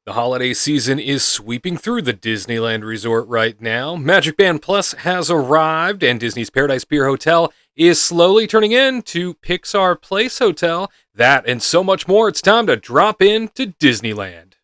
The holiday season is sweeping through the Disneyland Resort right now. Magic Band Plus has arrived, and Disney's Paradise Pier Hotel is slowly turning into Pixar Place Hotel. That and so much more. It's time to drop in to Disneyland.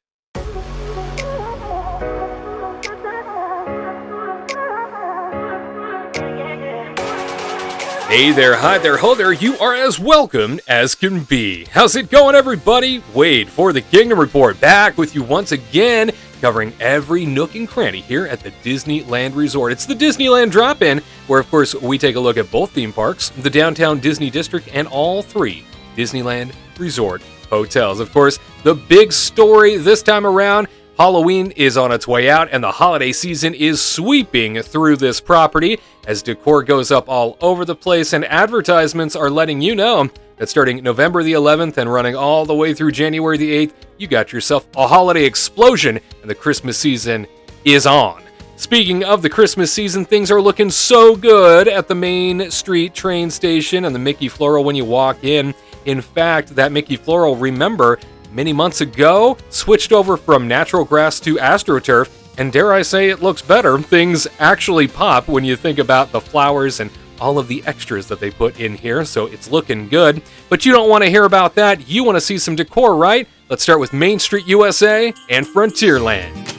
Hey there, hi there, ho there, you are as welcome as can be. How's it going, everybody? Wade for the Kingdom Report, back with you once again, covering every nook and cranny here at the Disneyland Resort. It's the Disneyland Drop-In, where of course we take a look at both theme parks, the Downtown Disney District, and all three Disneyland Resort hotels. Of course, the big story this time around, Halloween is on its way out, and the holiday season is sweeping through this property as decor goes up all over the place, and advertisements are letting you know that starting November the 11th and running all the way through January the 8th, you got yourself a holiday explosion, and the Christmas season is on. Speaking of the Christmas season, things are looking so good at the Main Street train station and the Mickey Floral when you walk in. In fact, that Mickey Floral, remember, many months ago, switched over from natural grass to AstroTurf, and dare I say it looks better. Things actually pop when you think about the flowers and all of the extras that they put in here, so it's looking good. But you don't want to hear about that. You want to see some decor, right? Let's start with Main Street USA and Frontierland.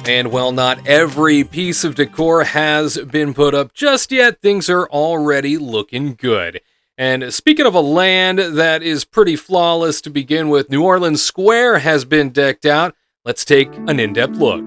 And while not every piece of decor has been put up just yet, things are already looking good. And speaking of a land that is pretty flawless to begin with, New Orleans Square has been decked out. Let's take an in-depth look.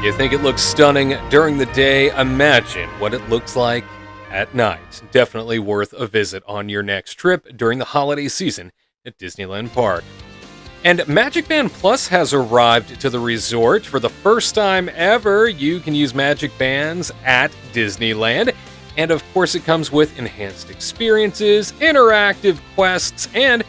You think it looks stunning during the day? Imagine what it looks like at night. Definitely worth a visit on your next trip during the holiday season at Disneyland Park. And Magic Band Plus has arrived to the resort. For the first time ever, you can use Magic Bands at Disneyland. And of course, it comes with enhanced experiences, interactive quests, and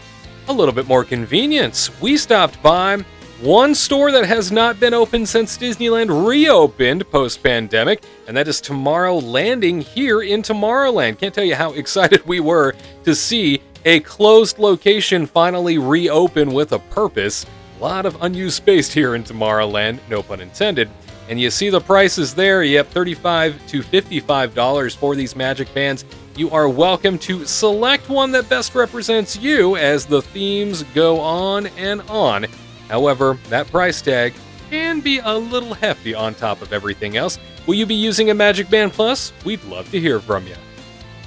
a little bit more convenience. We stopped by one store that has not been open since Disneyland reopened post-pandemic, and that is Tomorrow Landing here in Tomorrowland. Can't tell you how excited we were to see a closed location finally reopen with a purpose. A lot of unused space here in Tomorrowland, no pun intended. And you see the prices there, yep, $35 to $55 for these Magic Bands. You are welcome to select one that best represents you as the themes go on and on. However, that price tag can be a little hefty on top of everything else. Will you be using a Magic Band Plus? We'd love to hear from you.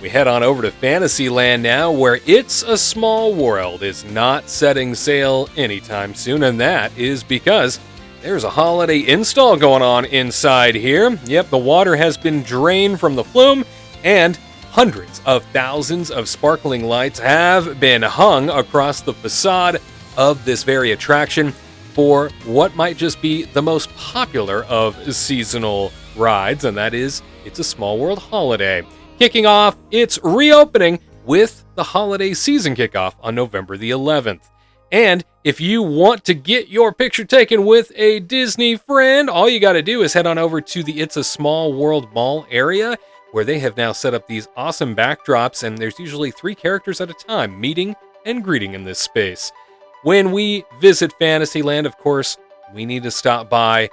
We head on over to Fantasyland now, where It's a Small World is not setting sail anytime soon, and that is because there's a holiday install going on inside here. Yep, the water has been drained from the flume, and hundreds of thousands of sparkling lights have been hung across the facade of this very attraction for what might just be the most popular of seasonal rides, and that is It's a Small World Holiday. Kicking off its reopening with the holiday season kickoff on November the 11th. And if you want to get your picture taken with a Disney friend, all you got to do is head on over to the It's a Small World Mall area, where they have now set up these awesome backdrops, and there's usually 3 characters at a time meeting and greeting in this space. When we visit Fantasyland, of course, we need to stop by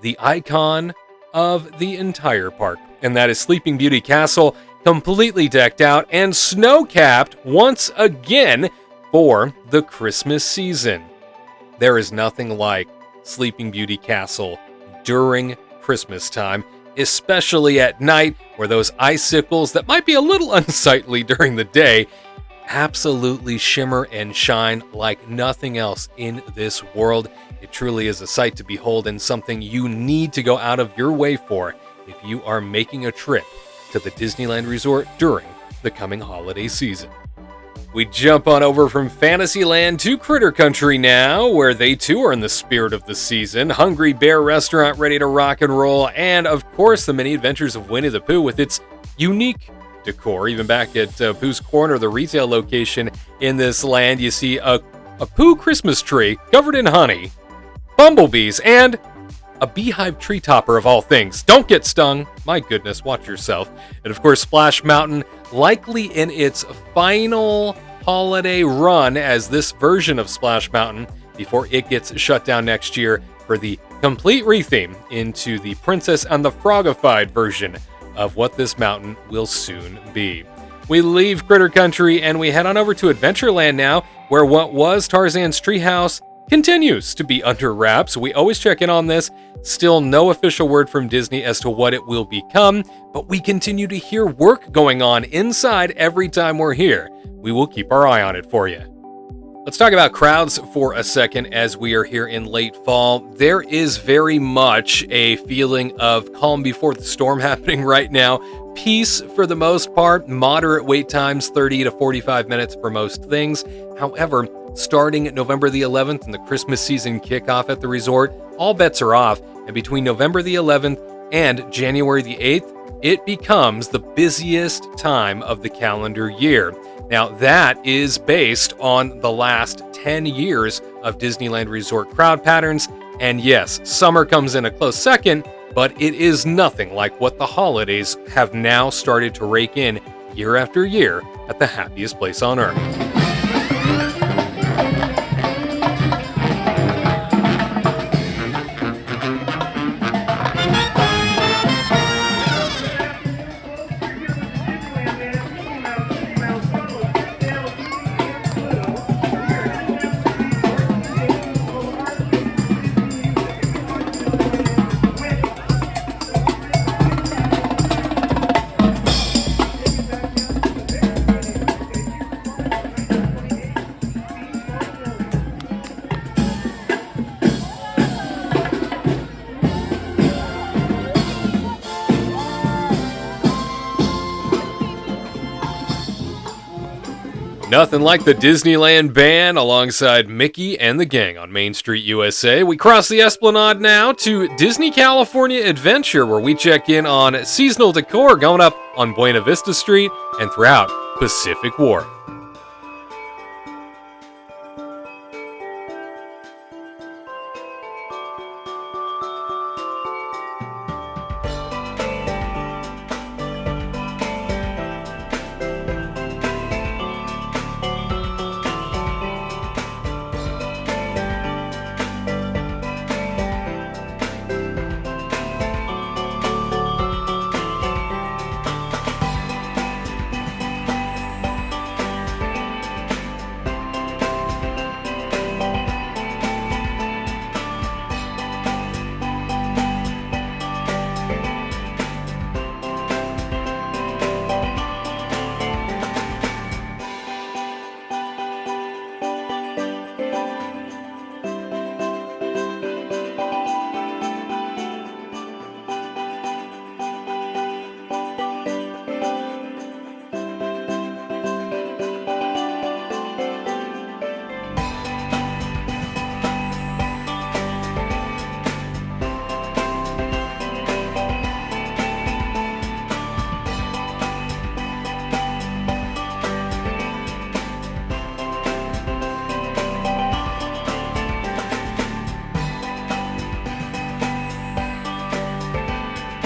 the icon of the entire park, and that is Sleeping Beauty Castle, completely decked out and snow-capped once again for the Christmas season. There is nothing like Sleeping Beauty Castle during Christmas time, especially at night, where those icicles that might be a little unsightly during the day absolutely shimmer and shine like nothing else in this world. It truly is a sight to behold, and something you need to go out of your way for if you are making a trip to the Disneyland Resort during the coming holiday season. We jump on over from Fantasyland to Critter Country now, where they too are in the spirit of the season. Hungry Bear Restaurant ready to rock and roll, and of course the many adventures of Winnie the Pooh with its unique decor. Even back at Pooh's Corner, the retail location in this land, you see a Pooh Christmas tree covered in honey, bumblebees, and a beehive tree topper of all things. Don't get stung. My goodness, watch yourself. And of course, Splash Mountain, likely in its final holiday run as this version of Splash Mountain before it gets shut down next year for the complete retheme into the Princess and the Frogified version of what this mountain will soon be. We leave Critter Country and we head on over to Adventureland now, where what was Tarzan's treehouse continues to be under wraps. We always check in on this. Still no official word from Disney as to what it will become, but we continue to hear work going on inside every time we're here. We will keep our eye on it for you. Let's talk about crowds for a second as we are here in late fall. There is very much a feeling of calm before the storm happening right now. Peace for the most part, moderate wait times, 30 to 45 minutes for most things. However, starting November the 11th and the Christmas season kickoff at the resort, all bets are off. And between November the 11th and January the 8th, it becomes the busiest time of the calendar year. Now, that is based on the last 10 years of Disneyland Resort crowd patterns. And yes, summer comes in a close second, but it is nothing like what the holidays have now started to rake in year after year at the happiest place on earth. Nothing like the Disneyland Band alongside Mickey and the gang on Main Street, USA. We cross the Esplanade now to Disney California Adventure, where we check in on seasonal decor going up on Buena Vista Street and throughout Pacific Wharf.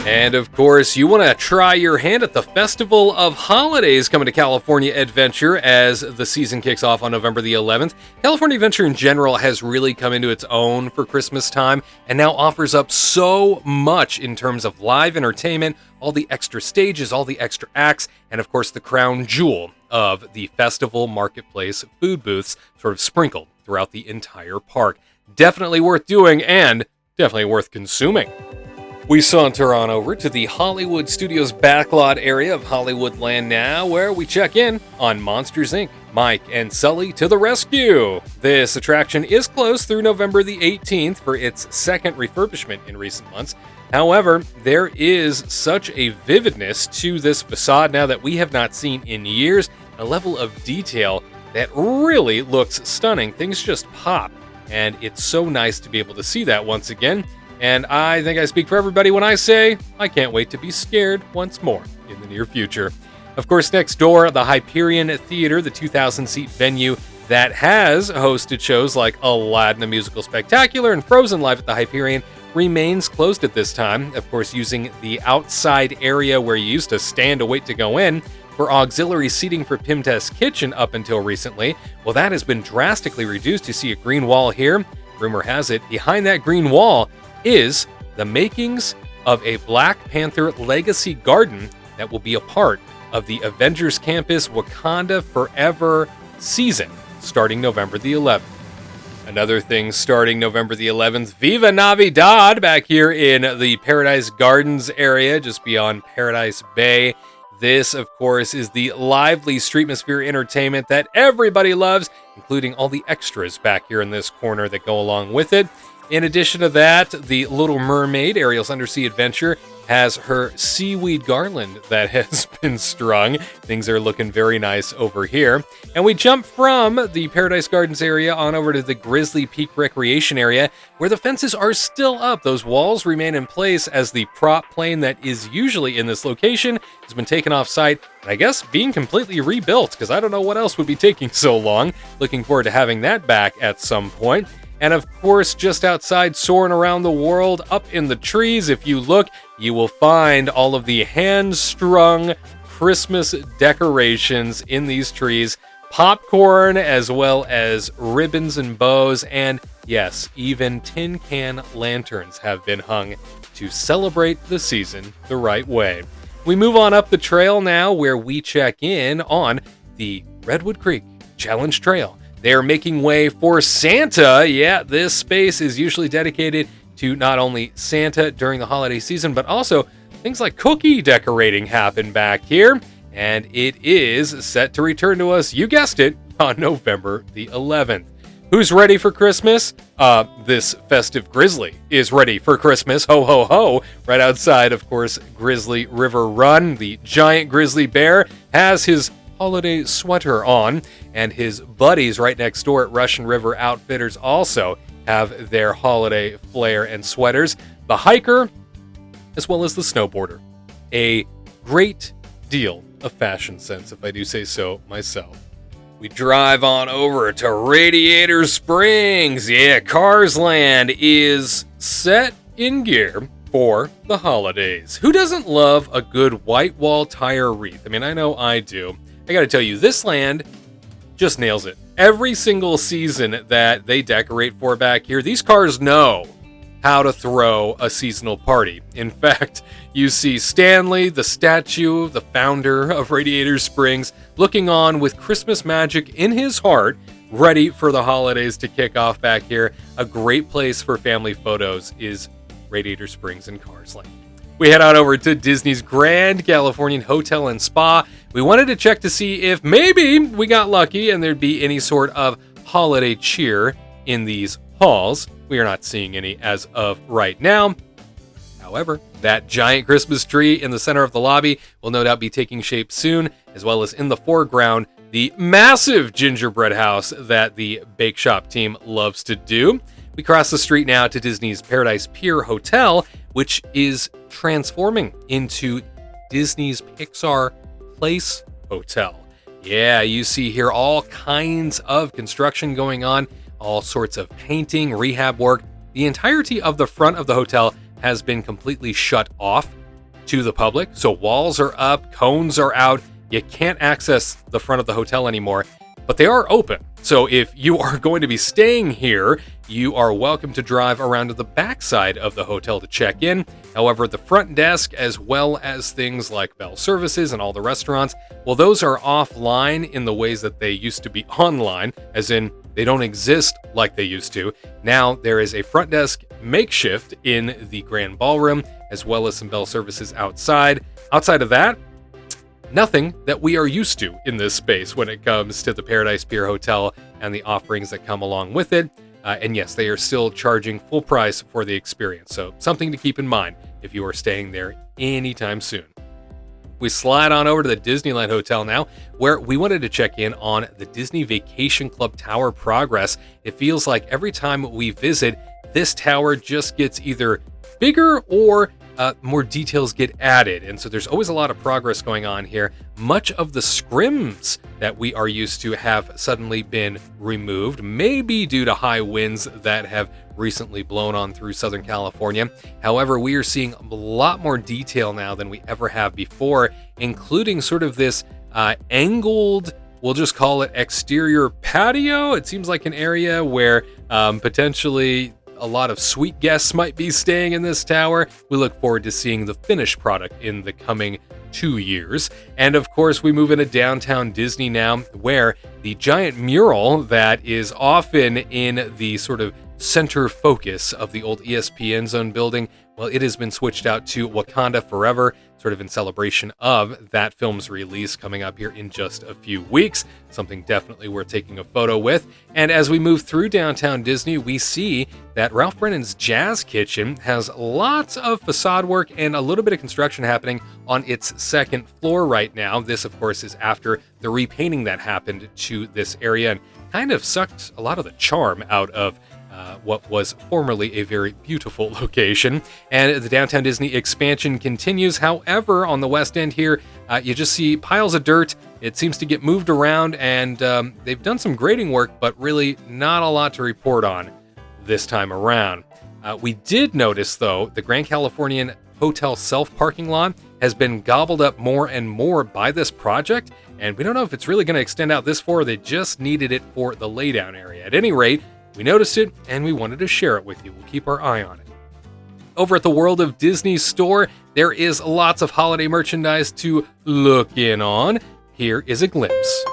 And of course, you want to try your hand at the Festival of Holidays coming to California Adventure as the season kicks off on November the 11th. California Adventure in general has really come into its own for Christmas time and now offers up so much in terms of live entertainment, all the extra stages, all the extra acts, and of course the crown jewel of the festival marketplace food booths sort of sprinkled throughout the entire park. Definitely worth doing and definitely worth consuming. We saunter on over to the Hollywood Studios backlot area of Hollywoodland now, where we check in on Monsters, Inc. Mike and Sully to the rescue! This attraction is closed through November the 18th for its second refurbishment in recent months. However, there is such a vividness to this facade now that we have not seen in years, a level of detail that really looks stunning. Things just pop, and it's so nice to be able to see that once again. And I think I speak for everybody when I say I can't wait to be scared once more in the near future. Of course, next door, the Hyperion Theater, the 2,000-seat venue that has hosted shows like Aladdin, the Musical Spectacular, and Frozen Live at the Hyperion, remains closed at this time. Of course, using the outside area where you used to stand to wait to go in for auxiliary seating for Pimtest Kitchen up until recently. Well, that has been drastically reduced. You see a green wall here. Rumor has it, behind that green wall is the makings of a Black Panther legacy garden that will be a part of the Avengers Campus Wakanda Forever season starting November the 11th. Another thing starting November the 11th, Viva Navidad back here in the Paradise Gardens area just beyond Paradise Bay. This, of course, is the lively streetmosphere entertainment that everybody loves, including all the extras back here in this corner that go along with it. In addition to that, the Little Mermaid, Ariel's Undersea Adventure, has her seaweed garland that has been strung. Things are looking very nice over here. And we jump from the Paradise Gardens area on over to the Grizzly Peak Recreation area, where the fences are still up. Those walls remain in place as the prop plane that is usually in this location has been taken off site, and I guess being completely rebuilt, because I don't know what else would be taking so long. Looking forward to having that back at some point. And of course, just outside, soaring around the world, up in the trees, if you look, you will find all of the hand-strung Christmas decorations in these trees, popcorn, as well as ribbons and bows, and yes, even tin can lanterns have been hung to celebrate the season the right way. We move on up the trail now, where we check in on the Redwood Creek Challenge Trail. They're making way for Santa. Yeah, this space is usually dedicated to not only Santa during the holiday season, but also things like cookie decorating happen back here. And it is set to return to us, you guessed it, on November the 11th. Who's ready for Christmas? This festive grizzly is ready for Christmas. Ho, ho, ho. Right outside, of course, Grizzly River Run. The giant grizzly bear has his holiday sweater on, and his buddies right next door at Russian River Outfitters also have their holiday flair and sweaters. The hiker, as well as the snowboarder. A great deal of fashion sense, if I do say so myself. We drive on over to Radiator Springs. Yeah, Cars Land is set in gear for the holidays. Who doesn't love a good white wall tire wreath? I mean, I know I do. I gotta tell you, this land just nails it. Every single season that they decorate for back here, these cars know how to throw a seasonal party. In fact, you see Stanley, the statue, the founder of Radiator Springs, looking on with Christmas magic in his heart, ready for the holidays to kick off back here. A great place for family photos is Radiator Springs and Cars Land. We head on over to Disney's Grand Californian Hotel and Spa. We wanted to check to see if maybe we got lucky and there'd be any sort of holiday cheer in these halls. We are not seeing any as of right now. However, that giant Christmas tree in the center of the lobby will no doubt be taking shape soon, as well as in the foreground, the massive gingerbread house that the Bake Shop team loves to do. We cross the street now to Disney's Paradise Pier Hotel, which is transforming into Disney's Pixar Place Hotel. Yeah, you see here all kinds of construction going on, all sorts of painting, rehab work. The entirety of the front of the hotel has been completely shut off to the public. So walls are up, cones are out. You can't access the front of the hotel anymore, but they are open. So if you are going to be staying here, you are welcome to drive around to the backside of the hotel to check in. However, the front desk, as well as things like bell services and all the restaurants, well, those are offline in the ways that they used to be online, as in they don't exist like they used to. Now there is a front desk makeshift in the Grand Ballroom, as well as some bell services outside. Outside of that, nothing that we are used to in this space when it comes to the Paradise Pier Hotel and the offerings that come along with it. And yes, they are still charging full price for the experience. So something to keep in mind if you are staying there anytime soon. We slide on over to the Disneyland Hotel now, where we wanted to check in on the Disney Vacation Club Tower progress. It feels like every time we visit, this tower just gets either bigger or more details get added. And so there's always a lot of progress going on here. Much of the scrims that we are used to have suddenly been removed, maybe due to high winds that have recently blown on through Southern California. However, we are seeing a lot more detail now than we ever have before, including sort of this angled, we'll just call it exterior patio. It seems like an area where potentially a lot of sweet guests might be staying in this tower. We look forward to seeing the finished product in the coming 2 years. And of course, we move into downtown Disney now, where the giant mural that is often in the sort of center focus of the old ESPN Zone building, well, it has been switched out to Wakanda Forever, sort of in celebration of that film's release coming up here in just a few weeks. Something definitely worth taking a photo with. And as we move through downtown Disney, we see that Ralph Brennan's Jazz Kitchen has lots of facade work and a little bit of construction happening on its second floor right now. This, of course, is after the repainting that happened to this area and kind of sucked a lot of the charm out of what was formerly a very beautiful location. And the Downtown Disney expansion continues. However, on the west end here, you just see piles of dirt. It seems to get moved around, and they've done some grading work, but really not a lot to report on this time around. We did notice, though, the Grand Californian Hotel self-parking lot has been gobbled up more and more by this project, and we don't know if it's really going to extend out this far, or they just needed it for the laydown area. At any rate, we noticed it, and we wanted to share it with you. We'll keep our eye on it. Over at the World of Disney store, there is lots of holiday merchandise to look in on. Here is a glimpse.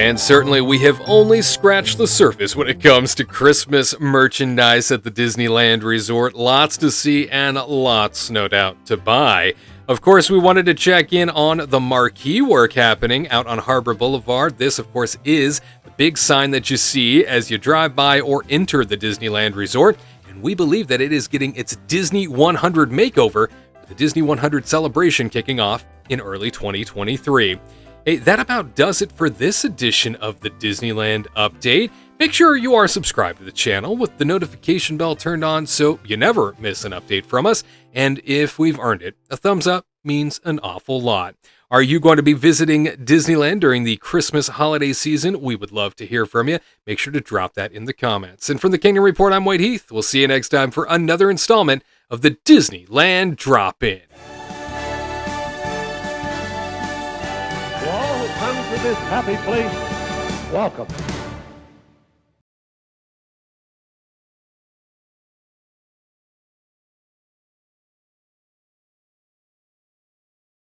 And certainly we have only scratched the surface when it comes to Christmas merchandise at the Disneyland Resort. Lots to see and lots, no doubt, to buy. Of course, we wanted to check in on the marquee work happening out on Harbor Boulevard. This, of course, is the big sign that you see as you drive by or enter the Disneyland Resort. And we believe that it is getting its Disney 100 makeover, with the Disney 100 celebration kicking off in early 2023. Hey, that about does it for this edition of the Disneyland Update. Make sure you are subscribed to the channel with the notification bell turned on so you never miss an update from us. And if we've earned it, a thumbs up means an awful lot. Are you going to be visiting Disneyland during the Christmas holiday season? We would love to hear from you. Make sure to drop that in the comments. And from the Kingdom Report, I'm Heath. We'll see you next time for another installment of the Disneyland Drop-In. To all who come to this happy place, welcome.